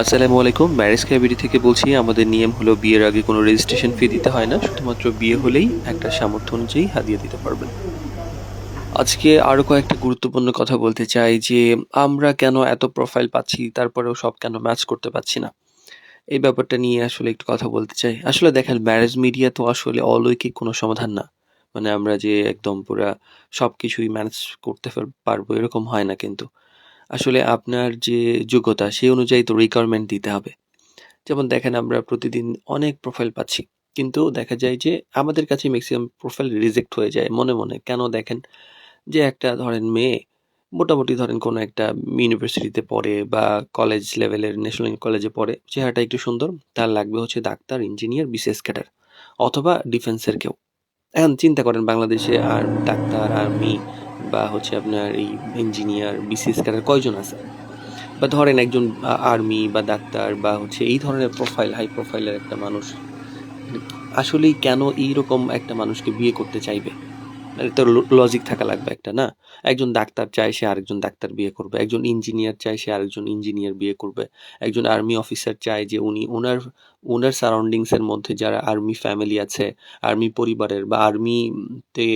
আসসালামু আলাইকুম। Marriage cabinet থেকে বলছি। আমাদের নিয়ম হলো বিয়ের আগে কোনো রেজিস্ট্রেশন ফি দিতে হয় না। শুধুমাত্র বিয়ে হলেই একটা সামর্থ্য অনুযায়ী হাদিয়া দিতে পারবেন। আজকে আরো কয়েকটা গুরুত্বপূর্ণ কথা বলতে চাই যে আমরা কেন এত প্রোফাইল পাচ্ছি তারপরেও সব কেন ম্যাচ করতে পারছি না। এই ব্যাপারটা নিয়ে আসলে একটু কথা বলতে চাই। আসলে দেখেন, ম্যারেজ মিডিয়া তো আসলে অলৌকিক কোনো সমাধান না। মানে আমরা যে একদম পুরা সবকিছুই ম্যানেজ করতে পারবো এরকম হয় না কিন্তু। আসলে আপনার যে যোগ্যতা সেই অনুযায়ী তো রিকোয়ারমেন্ট দিতে হবে। যেমন দেখেন, আমরা প্রতিদিন অনেক প্রোফাইল পাচ্ছি। কিন্তু দেখা যায় যে আমাদের কাছে ম্যাক্সিমাম প্রোফাইল রিজেক্ট হয়ে যায় মনে, মনে। কেন দেখেন, যে একটা ধরেন মেয়ে মোটামুটি ধরেন কোনো একটা ইউনিভার্সিটিতে পড়ে বা কলেজ লেভেলের ন্যাশনাল কলেজে পড়ে। চেহারাটা একটু সুন্দর। তার লাগবে হচ্ছে ডাক্তার, ইঞ্জিনিয়ার, বিসিএস ক্যাডার অথবা ডিফেন্সের কেউ। এখন চিন্তা করেন বাংলাদেশে আর ডাক্তার, আর্মি বা হচ্ছে আপনার এই ইঞ্জিনিয়ার, বিসিএস ক্যাডার কয়জন আছে? বা ধরেন একজন আর্মি বা ডাক্তার বা হচ্ছে এই ধরনের প্রোফাইল, হাই প্রোফাইলের একটা মানুষ মানে আসলেই কেন এইরকম একটা মানুষকে বিয়ে করতে চাইবে? মানে তো লজিক থাকা লাগবে একটা, না? একজন ডাক্তার চায় সে আরেকজন ডাক্তার বিয়ে করবে। একজন ইঞ্জিনিয়ার চায় সে আরেকজন ইঞ্জিনিয়ার বিয়ে করবে। একজন আর্মি অফিসার চায় যে উনি উনার সারাউন্ডিংস এর মধ্যে যারা আর্মি ফ্যামিলি আছে, আর্মি পরিবারের বা আর্মিতে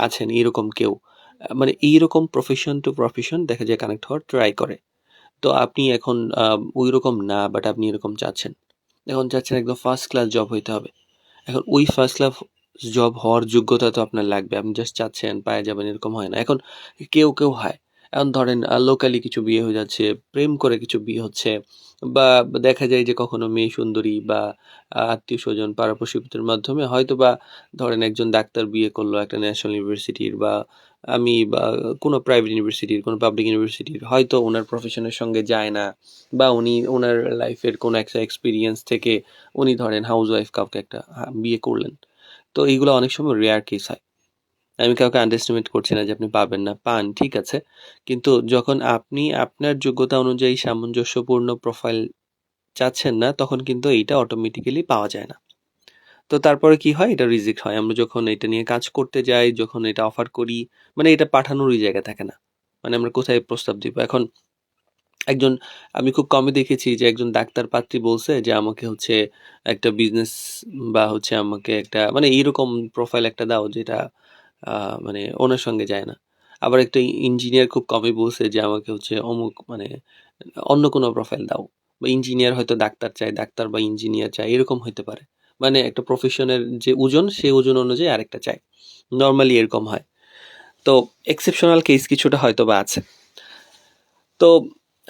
আছেন এরকম কেউ। মানে এইরকম প্রফেশন টু প্রফেশন দেখা যায় কানেক্ট হওয়ার ট্রাই করে। তো আপনি এখন ঐরকম না, বাট আপনি এরকম চাচ্ছেন। এখন চাচ্ছেন একদম ফার্স্ট ক্লাস জব হইতে হবে। এখন ওই ফার্স্ট ক্লাস জব হওয়ার যোগ্যতা তো আপনার লাগবে। আপনি জাস্ট চাচ্ছেন পায়ে যাবেন এরকম হয় না। এখন কেউ হয়। এখন ধরেন লোকালি কিছু বিয়ে হয়ে যাচ্ছে, প্রেম করে কিছু বিয়ে হচ্ছে, বা দেখা যায় যে কখনো মেয়ে সুন্দরী বা আত্মীয়স্বজন পাড়া-প্রতিবেশীদের মাধ্যমে হয়তোবা ধরেন একজন ডাক্তার বিয়ে করলো একটা ন্যাশনাল ইউনিভার্সিটির বা কোনো প্রাইভেট ইউনিভার্সিটির, কোনো পাবলিক ইউনিভার্সিটির। হয়তো উনার প্রফেশনের সঙ্গে যায় না, বা উনি উনার লাইফের কোনো একটা এক্সপেরিয়েন্স থেকে উনি ধরেন হাউসওয়াইফ কাউকে একটা বিয়ে করলেন। তো এইগুলো অনেক সময় রেয়ার কেস হয়। আমি কাউকে আন্ডারএস্টিমেট করছি না যে আপনি পাবেন না, পান, ঠিক আছে। কিন্তু যখন আপনি আপনার যোগ্যতা অনুযায়ী সামঞ্জস্যপূর্ণ প্রোফাইল চাচ্ছেন না, তখন কিন্তু এইটা অটোমেটিক্যালি পাওয়া যায় না। তো তারপরে কি হয়? এটা রিজেক্ট হয়। আমরা যখন এটা নিয়ে কাজ করতে যাই, যখন এটা অফার করি, মানে এটা পাঠানোরই জায়গা থাকে না। মানে আমরা কোথায় প্রস্তাব দিব? এখন একজন আমি খুব কমই দেখেছি যে একজন ডাক্তার পাত্রী বলছে যে আমাকে হচ্ছে একটা বিজনেস বা হচ্ছে আমাকে একটা মানে এইরকম প্রোফাইল একটা দাও যেটা মানে ওনার সঙ্গে যায় না। আবার একটা ইঞ্জিনিয়ার খুব কমই বলছে যে আমাকে হচ্ছে অমুক মানে অন্য কোনো প্রোফাইল দাও। বা ইঞ্জিনিয়ার হয়তো ডাক্তার চায়, ডাক্তার বা ইঞ্জিনিয়ার চায়, এরকম হইতে পারে। মানে একটা প্রফেশনের যে ওজন, সেই ওজন অনুযায়ী আরেকটা চায়। নরমালি এরকম হয়। তো এক্সেপশনাল কেস কিছুটা হয়তোবা আছে। তো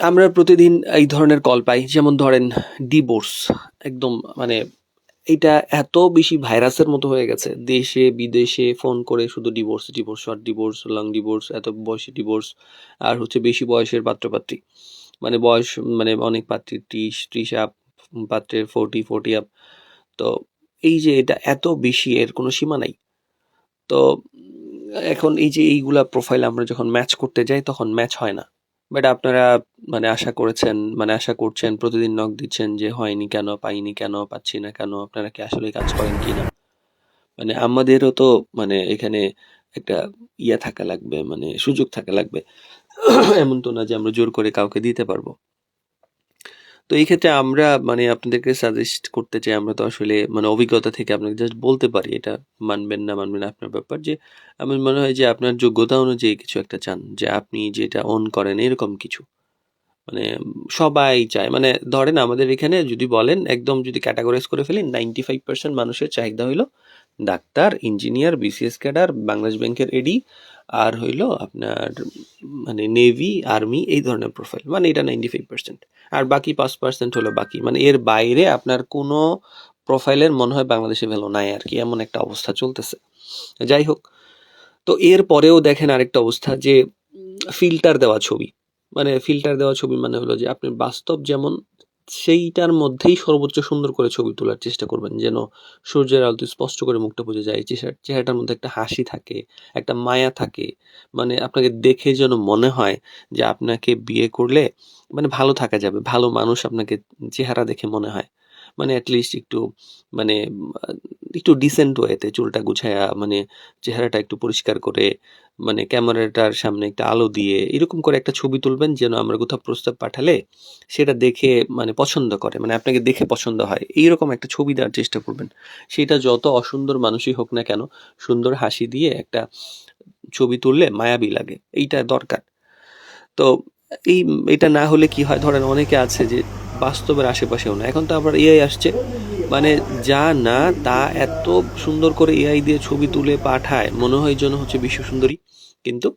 আমরা প্রতিদিন এই ধরনের কল পাই। যেমন ধরেন ডিভোর্স, একদম মানে এইটা এত বেশি ভাইরাসের মতো হয়ে গেছে। দেশে বিদেশে ফোন করে শুধু divorce, divorce, short divorce, long divorce, এত বয়সে ডিভোর্স, আর হচ্ছে বেশি বয়সের পাত্র-পাত্রী। মানে বয়স মানে অনেক পাত্রীর ৩০ আপ, পাত্রের 40 আপ। তো এই যে এটা এত বেশি, এর কোনো সীমা নাই। তো এখন এই যে এইগুলা প্রোফাইল আমরা যখন ম্যাচ করতে যাই তখন ম্যাচ হয় না। বাট আপনারা মানে আশা করছেন, প্রতিদিন নক দিচ্ছেন যে হয়নি কেন, পাইনি কেন, পাচ্ছি না কেন, আপনারা কি আসলে কাজ করেন কিনা? মানে আমাদেরও তো মানে এখানে একটা থাকা লাগবে, মানে সুযোগ থাকা লাগবে। এমন তো না যে আমরা জোর করে কাউকে দিতে পারবো। তো এই ক্ষেত্রে আমরা মানে আপনাদেরকে সাজেস্ট করতে চাই, আমরা তো আসলে মানে অভিজ্ঞতা থেকে আপনাকে জাস্ট বলতে পারি, এটা মানবেন না মানবেন না আপনার ব্যাপার, যে আমার মনে হয় যে আপনার যোগ্যতা অনুযায়ী কিছু একটা চান, যে আপনি যেটা ওন করেন এরকম কিছু। মানে সবাই চায়, মানে ধরেন আমাদের এখানে যদি বলেন একদম যদি ক্যাটাগরাইজ করে ফেলেন, 95% মানুষের চাহিদা হইলো doctor, engineer, BCS cadre, Bangladesh ব্যাংকের এডি, আর হইলো আপনার মানে নেভি, আর্মি, এই ধরনের প্রোফাইল। মানে এটা 95%। আর বাকি 5% হলো বাকি, মানে এর বাইরে আপনার কোনো প্রোফাইলের মনে হয় বাংলাদেশে ভ্যালু নাই আর কি, এমন একটা অবস্থা চলতেছে। যাই হোক, তো এর পরেও দেখেন আরেকটা অবস্থা যে ফিল্টার দেওয়া ছবি। মানে ফিল্টার দেওয়া ছবি মানে হলো যে আপনি বাস্তব যেমন সেইটার মধ্যেই সর্বোচ্চ সুন্দর করে ছবি তোলার চেষ্টা করবেন, যেন সূর্যের আলোতে স্পষ্ট করে মুখটা বোঝা যায়, চেহারাটার মধ্যে একটা হাসি থাকে, একটা মায়া থাকে। মানে আপনাকে দেখে যেন মনে হয় যে আপনাকে বিয়ে করলে মানে ভালো থাকা যাবে, ভালো মানুষ আপনাকে চেহারা দেখে মনে হয়। মানে অ্যাটলিস্ট একটু মানে একটু ডিসেন্ট ওয়েতে চুলটা গুছায়া মানে চেহারাটা একটু পরিষ্কার করে মানে ক্যামেরাটার সামনে একটা আলো দিয়ে এরকম করে একটা ছবি তুলবেন যেন আমরা কোথাও প্রস্তাব পাঠালে সেটা দেখে মানে পছন্দ করে, মানে আপনাকে দেখে পছন্দ হয় এইরকম একটা ছবি দেওয়ার চেষ্টা করবেন। সেটা যত অসুন্দর মানুষই হোক না কেন, সুন্দর হাসি দিয়ে একটা ছবি তুললে মায়াবী লাগে, এইটা দরকার। তো এই এটা না হলে কি হয়, ধরেন অনেকে আছে যে বাস্তবের আশেপাশেও না, এখন তো আবার এআই আসছে, মানে যা না তা এত সুন্দর করে এআই দিয়ে ছবি তুলে পাঠায় মনে হয় যেন হচ্ছে বিশ্ব সুন্দরী, কিন্তু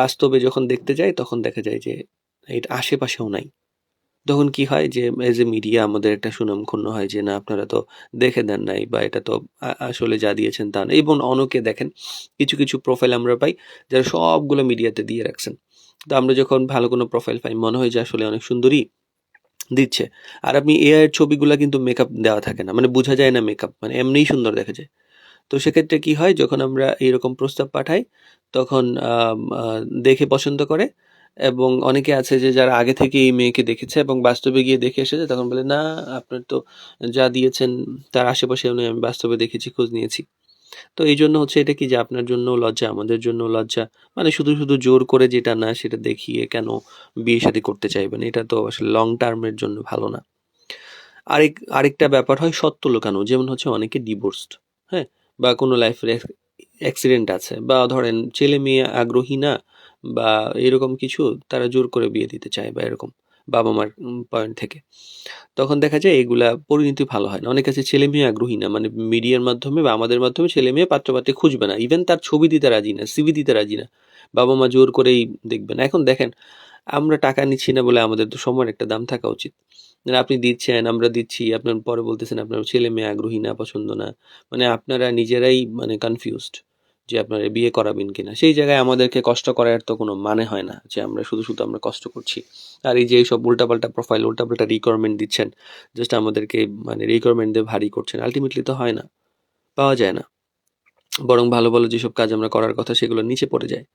বাস্তবে যখন দেখতে যাই তখন দেখা যায় যে এটা আশেপাশেও নাই। তখন কি হয় যে এজ এ মিডিয়া আমাদের একটা সুনাম ক্ষুণ্ণ হয় যে না আপনারা তো দেখে দেন নাই, বা এটা তো আসলে যা দিয়েছেন তা না। এবং অনেকে দেখেন কিছু কিছু প্রোফাইল আমরা পাই যারা সবগুলো মিডিয়াতে দিয়ে রাখছেন, তো আমরা যখন ভালো কোনো প্রোফাইল পাই মনে হয় যে আসলে অনেক সুন্দরী দিচ্ছে, আর আপনি এআই এর ছবিগুলা কিন্তু মেকআপ দেওয়া থাকে না, মানে বোঝা যায় না মেকআপ, মানে এমনিই সুন্দর দেখা যায়। তো সেক্ষেত্রে কি হয়, যখন আমরা এইরকম প্রস্তাব পাঠাই তখন দেখে পছন্দ করে, এবং অনেকে আছে যে যারা আগে থেকে এই মেয়েকে দেখেছে এবং বাস্তবে গিয়ে দেখে এসেছে তখন বলে না আপনার তো যা দিয়েছেন তার আশেপাশেও নেই, আমি বাস্তবে দেখেছি, খোঁজ নিয়েছি। তো এই জন্য হচ্ছে এটা কি যে আপনার জন্য লজ্জা, আমাদের জন্য লজ্জা, মানে শুধু শুধু জোর করে যেটা না সেটা দেখিয়ে কেন বিয়ে শাদী করতে চাইবেন, এটা তো আসলে লং টার্মের জন্য ভালো না। আরেকটা ব্যাপার হয় সত্য লুকানো, যেমন হচ্ছে অনেকে ডিভোর্সড, হ্যাঁ, বা কোনো লাইফের অ্যাক্সিডেন্ট আছে, বা ধরেন ছেলে মেয়ে আগ্রহী না, বা এরকম কিছু, তারা জোর করে বিয়ে দিতে চায় বা এরকম বাবা মার পয়েন্ট থেকে, তখন দেখা যায় এগুলা পরিণতি ভালো হয় না। অনেক আছে ছেলে মেয়ে আগ্রহী না, মানে মিডিয়ার মাধ্যমে বা আমাদের মাধ্যমে ছেলে মেয়ে পাত্রপাত্রী খুঁজবে না, ইভেন তার ছবি দিতে রাজি না, সিভি দিতে রাজি না, বাবা মা জোর করেই দেখবে না। এখন দেখেন আমরা টাকা নিচ্ছি না বলে আমাদের তো সময়ের একটা দাম থাকা উচিত। মানে আপনি দিচ্ছেন, আমরা দিচ্ছি, আপনার পরে বলতেছেন আপনার ছেলে মেয়ে আগ্রহী না, পছন্দ না, মানে আপনারা নিজেরাই মানে কনফিউজড যে আপনারা বিয়ে করাবেন কিনা। সেই জায়গায় আমাদেরকে কষ্ট করার তো কোনো মানে হয় না, যে আমরা শুধু শুধু আমরা কষ্ট করছি। আর এই যে এইসব উল্টাপাল্টা প্রোফাইল, উল্টাপাল্টা রিকোয়ারমেন্ট দিচ্ছেন, জাস্ট আমাদেরকে মানে রিকোয়ারমেন্ট দিয়ে ভারী করছেন, আলটিমেটলি তো হয় না, পাওয়া যায় না, বরং ভালো ভালো যেসব কাজ আমরা করার কথা সেগুলো নিচে পড়ে যায়।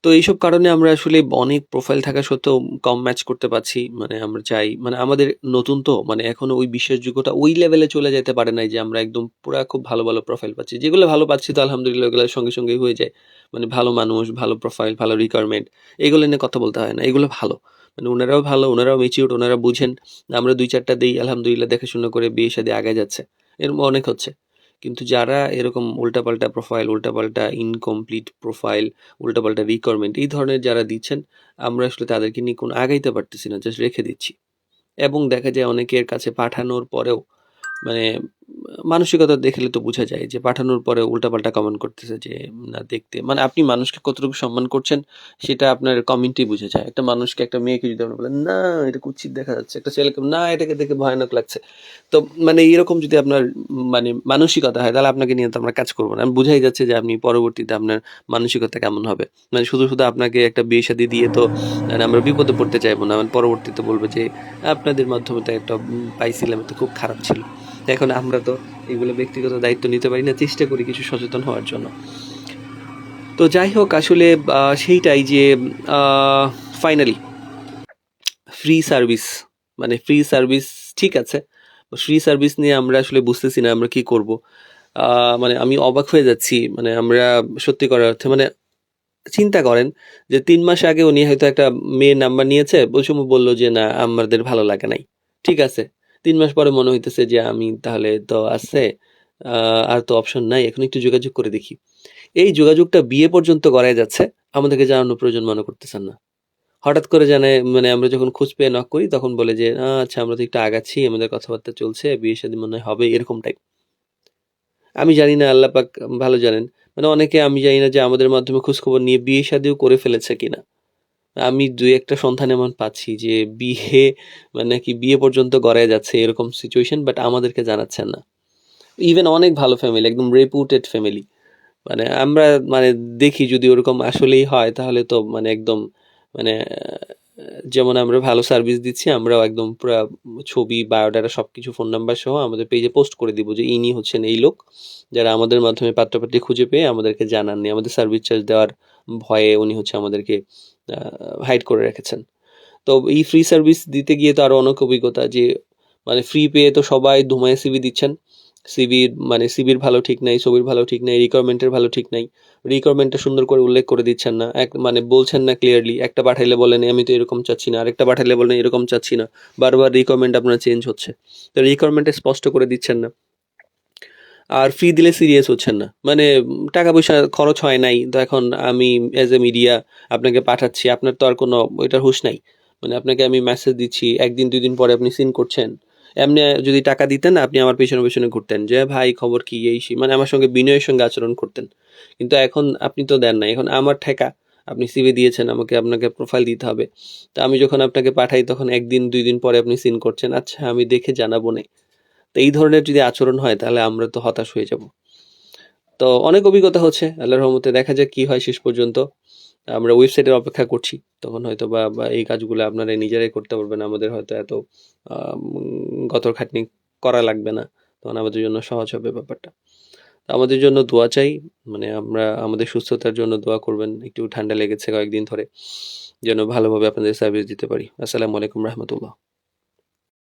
তো এইসব কারণে আমরা আসলে অনেক প্রোফাইল থাকা সত্ত্বেও কম ম্যাচ করতে পারছি। মানে আমরা চাই, মানে আমাদের নতুন তো, মানে এখনো ওই বিশ্বাসযোগ্যতা ওই লেভেলে চলে যেতে পারে নাই যে আমরা একদম পুরা খুব ভালো ভালো প্রোফাইল পাচ্ছি। যেগুলো ভালো পাচ্ছি তো আলহামদুলিল্লাহ ওগুলোর সঙ্গে সঙ্গেই হয়ে যায়। মানে ভালো মানুষ, ভালো প্রোফাইল, ভালো রিকোয়ারমেন্ট, এগুলো নিয়ে কথা বলতে হয় না, এগুলো ভালো। মানে ওনারাও ভালো, ওনারাও ম্যাচিউরড, ওনারা বুঝেন। আমরা ২-৪টা দেই, আলহামদুলিল্লাহ দেখাশোনা করে বিয়ে শাদী আগায় যাচ্ছে, এরকম অনেক হচ্ছে। কিন্তু যারা এরকম উল্টাপাল্টা প্রোফাইল, উল্টাপাল্টা ইনকমপ্লিট প্রোফাইল, উল্টাপাল্টা রিকোয়ারমেন্ট এই ধরনের যারা দিচ্ছেন, আমরা আসলে তাদেরকে নিয়ে কোনো আগাইতে পারতেছি না, জাস্ট রেখে দিচ্ছি। এবং দেখা যায় অনেকের কাছে পাঠানোর পরেও মানে মানসিকতা দেখলে তো বোঝা যায় যে পাঠানোর পরে উল্টাপাল্টা কমেন্ট করতেছে যে না দেখতে, মানে আপনি মানুষকে কতটুকু সম্মান করছেন সেটা আপনার কমেন্টেই বুঝে যায়। একটা মানুষকে, একটা মেয়েকে যদি আপনি বলেন না এটা কুৎসিত দেখা যাচ্ছে, একটা ছেলেকে না এটাকে দেখে ভয়ানক লাগছে, তো মানে এরকম যদি আপনার মানে মানসিকতা হয় তাহলে আপনাকে নিয়ে তো আমরা কাজ করবো না। আমি বুঝাই যাচ্ছে যে আপনি পরবর্তীতে আপনার মানসিকতা কেমন হবে। মানে শুধু শুধু আপনাকে একটা বিয়ে শাদী দিয়ে তো মানে আমরা বিপদে পড়তে চাইবো না, মানে পরবর্তীতে বলবে যে আপনাদের মাধ্যমে তো একটা পাইছিলাম, তো খুব খারাপ ছিল। এখন আমরা তো এগুলো ব্যক্তিগত দায়িত্ব নিতে পারি না, চেষ্টা করি কিছু সচেতন হওয়ার জন্য। তো যাই হোক আসলে সেইটাই যে ফাইনালি ফ্রি সার্ভিস, মানে ফ্রি সার্ভিস ঠিক আছে, ফ্রি সার্ভিস নিয়ে আমরা আসলে বুঝতেছি না আমরা কি করব। মানে আমি অবাক হয়ে যাচ্ছি, মানে আমরা সত্যি করার অর্থে মানে চিন্তা করেন যে ৩ মাস আগে উনি হয়তো একটা মেয়ের নাম্বার নিয়েছে, ওই সময় বললো যে না আমাদের ভালো লাগে নাই, ঠিক আছে। ৩ মাস পরে মনে হইতেছে যে আমি তাহলে তো আছে, আর তো অপশন নাই, এখন একটু যোগাযোগ করে দেখি। এই যোগাযোগটা বিয়ে পর্যন্ত করাই যাচ্ছে, আমাদেরকে জানানোর প্রয়োজন মনে করতেছেন না। হঠাৎ করে জানে, মানে আমরা যখন খোঁজ পেয়ে নক করি তখন বলে যে আচ্ছা আমরা তো একটু আগাচ্ছি, আমাদের কথাবার্তা চলছে, বিয়ে শাদী মনে হয় হবে, এরকম টাইপ। আমি জানি না, আল্লাহ পাক ভালো জানেন। মানে অনেকে আমি জানি না যে আমাদের মাধ্যমে খোঁজখবর নিয়ে বিয়ে শাদীও করে ফেলেছে কিনা। আমি ২-১টা সন্ধান এমন পাচ্ছি যে বিয়ে মানে কি বিয়ে পর্যন্ত গড়ায় যাচ্ছে এরকম সিচুয়েশন, বাট আমাদেরকে জানাচ্ছেন না। ইভেন অনেক ভালো ফ্যামিলি, একদম রেপুটেড ফ্যামিলি, মানে আমরা মানে দেখি যদি ওরকম আসলেই হয় তাহলে তো মানে একদম মানে যেমন আমরা ভালো সার্ভিস দিচ্ছি আমরাও একদম পুরা ছবি, বায়োডাটা সবকিছু, ফোন নাম্বার সহ আমাদের পেজে পোস্ট করে দিব যে ইনি হচ্ছেন এই লোক যারা আমাদের মাধ্যমে পাত্রপাত্রী খুঁজে পেয়ে আমাদেরকে জানাননি, আমাদের সার্ভিস চার্জ দেওয়ার ভয়ে উনি হচ্ছে আমাদেরকে হাইড করে রেখেছেন। তো এই ফ্রি সার্ভিস দিতে গিয়ে তো আরো অনেক অভিজ্ঞতা যে মানে ফ্রি পেয়ে তো সবাই ধুমায় সিভি দিচ্ছেন। সিভির ভালো ঠিক নাই, ছবির ভালো ঠিক নাই, রিকোয়ারমেন্টের ভালো ঠিক নাই। রিকোয়ারমেন্টটা সুন্দর করে উল্লেখ করে দিচ্ছেন না, মানে বলছেন না ক্লিয়ারলি। একটা পাঠাইলে বলেন আমি তো এরকম চাচ্ছি না, আরেকটা পাঠাইলে বলেন এরকম চাচ্ছি না। বারবার রিকোয়ারমেন্ট আপনার চেঞ্জ হচ্ছে। তো রিকোয়ারমেন্টে স্পষ্ট করে দিচ্ছেন না। আর ফি দিলে সিরিয়াস হচ্ছেন না, মানে টাকা পয়সা খরচ হয় নাই, তো এখন আমি অ্যাজ এ মিডিয়া আপনাকে পাঠাচ্ছি, আপনার তো আর কোনো ওইটার হুঁশ নাই। মানে আপনাকে আমি মেসেজ দিচ্ছি, একদিন 2 দিন পরে আপনি সিন করছেন। এমনি যদি টাকা দিতেন আপনি আমার পেছনে পেছনে ঘুরতেন যে ভাই খবর কি এই সেই, মানে আমার সঙ্গে বিনয়ের সঙ্গে আচরণ করতেন। কিন্তু এখন আপনি তো দেন নাই, এখন আমার ঠেকা। আপনি সিভি দিয়েছেন, আপনাকে প্রোফাইল দিতে হবে। তো আমি যখন আপনাকে পাঠাই তখন 1 দিন 2 দিন পরে আপনি সিন করছেন, আচ্ছা আমি দেখে জানাবো না। তো এই ধরনের যদি আচরণ হয় তাহলে আমরা তো হতাশ হয়ে যাব। তো অনেক অভিজ্ঞতা হচ্ছে, আল্লাহর রহমতে দেখা যাক কি হয় শেষ পর্যন্ত। আমরা ওয়েবসাইটের অপেক্ষা করছি, তখন হয়তো বা এই কাজগুলো আপনারা নিজেরাই করতে পারবেন, আমাদের হয়তো এত গতর খাটনি করা লাগবে না, তখন আমাদের জন্য সহজ হবে ব্যাপারটা। তো আমাদের জন্য দোয়া চাই, মানে আমরা আমাদের সুস্থতার জন্য দোয়া করবেন। একটু ঠান্ডা লেগেছে কয়েকদিন ধরে, যেন ভালোভাবে আপনাদের সার্ভিস দিতে পারি। আসসালামু আলাইকুম রহমতুল্লাহ।